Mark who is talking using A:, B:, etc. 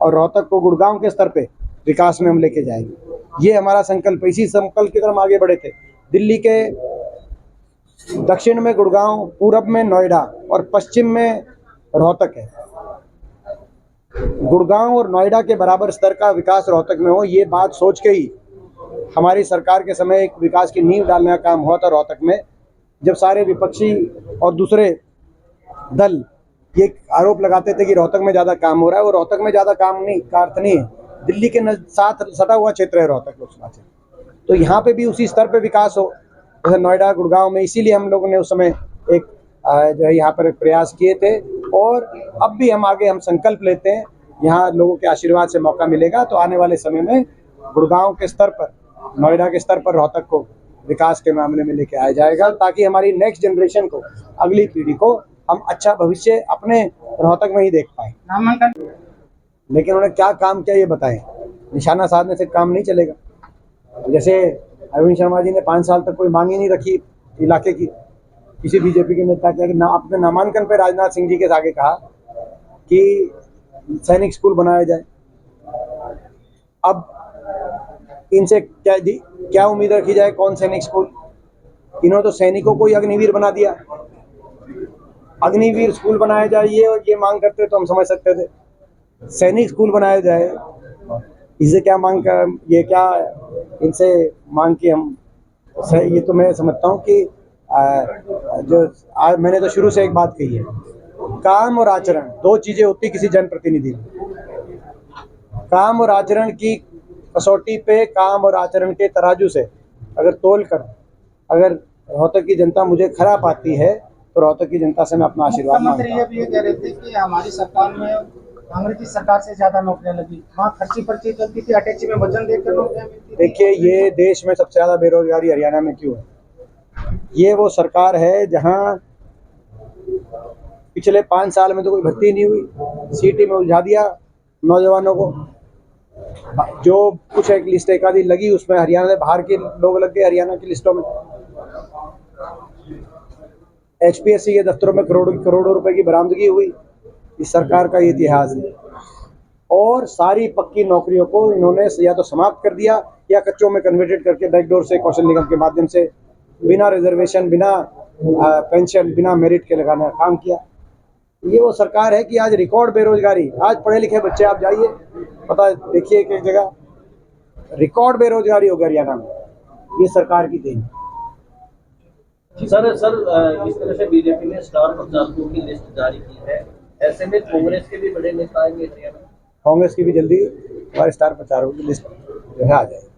A: और रोहतक को गुड़गांव के स्तर पे विकास में हम लेके जाएंगे। ये हमारा संकल्प, इसी संकल्प की तरफ हम आगे बढ़े थे। दिल्ली के दक्षिण में गुड़गांव, पूरब में नोएडा और पश्चिम में रोहतक है। गुड़गांव और नोएडा के बराबर स्तर का विकास रोहतक में हो, ये बात सोच के ही हमारी सरकार के समय एक विकास की नींव डालने का काम हुआ था रोहतक में। जब सारे विपक्षी और दूसरे दल ये आरोप लगाते थे कि रोहतक में ज़्यादा काम हो रहा है, वो रोहतक में ज़्यादा काम नहीं का अर्थ नहीं है, दिल्ली के साथ सटा हुआ क्षेत्र है रोहतक लोकसभा क्षेत्र, तो यहाँ पे भी उसी स्तर पे विकास हो जैसे नोएडा गुड़गांव में। इसीलिए हम लोगों ने उस समय एक जो है यहाँ पर एक प्रयास किए थे, और अब भी हम आगे हम संकल्प लेते हैं। यहाँ लोगों के आशीर्वाद से मौका मिलेगा तो आने वाले समय में गुड़गांव के स्तर पर, नोएडा के स्तर पर रोहतक को विकास के मामले में लेके आया जाएगा, ताकि हमारी नेक्स्ट जनरेशन को, अगली पीढ़ी को हम अच्छा भविष्य अपने रोहतक में ही देख पाए। लेकिन उन्होंने क्या काम किया ये बताएं। निशाना साधने से काम नहीं चलेगा। जैसे अरविंद शर्मा जी ने 5 साल तक कोई मांग ही नहीं रखी इलाके की, किसी बीजेपी के नेता के अपने नामांकन पे राजनाथ सिंह जी के आगे कहा कि सैनिक स्कूल बनाया जाए। अब इनसे क्या उम्मीद रखी जाए? कौन सैनिक स्कूल? इन्होंने तो सैनिकों को ही अग्निवीर बना दिया। अग्निवीर स्कूल बनाया जाए ये मांग करते तो हम समझ सकते थे। सैनिक स्कूल बनाया जाए, इसे क्या मांग कर, ये क्या इनसे मांग की हम, ये तो मैं समझता हूँ कि मैंने तो शुरू से एक बात कही है, काम और आचरण 2 चीजें होती किसी जनप्रतिनिधि में। काम और आचरण की कसौटी पे, काम और आचरण के तराजू से अगर तोल कर अगर रोहतक की जनता मुझे खरा पाती है तो रोहतक की जनता से मैं अपना आशीर्वाद मांगता हूं।
B: ये कह रहे थे कि हमारी सरकार में कांग्रेस की सरकार से ज्यादा नौकरियां लगी, वहाँ खर्ची पर्ची चलती थी, अटैची में वजन देकर नौकरियां मिलती थी।
A: देखिए, ये देश में सबसे ज्यादा बेरोजगारी हरियाणा में क्यों है? ये वो सरकार है जहां पिछले 5 साल में तो कोई भर्ती नहीं हुई, सीटी में उलझा दिया नौजवानों को। जो कुछ एक लिस्ट एक आधी लगी उसमें हरियाणा से बाहर के लोग लग गए हरियाणा की लिस्टों में। HPSC के दफ्तरों में करोड़ों रुपए की बरामदगी हुई। इस सरकार का इतिहास है। और सारी पक्की नौकरियों को इन्होंने या तो समाप्त कर दिया या कच्चों में कन्वर्टेड करके बैकडोर से कौशल निगम के माध्यम से बिना रिजर्वेशन, बिना पेंशन, बिना मेरिट के लगाने का काम किया। ये वो सरकार है कि आज रिकॉर्ड बेरोजगारी, आज पढ़े लिखे बच्चे आप जाइए पता देखिए कि एक जगह रिकॉर्ड बेरोजगारी हो गई हरियाणा में, ये सरकार की देन।
C: सर इस तरह से बीजेपी ने स्टार प्रचारकों की लिस्ट जारी की है, ऐसे में कांग्रेस के भी बड़े नेता आएंगे हरियाणा?
A: कांग्रेस की भी जल्दी हमारे स्टार प्रचारकों की लिस्ट जो है आ जाएगी।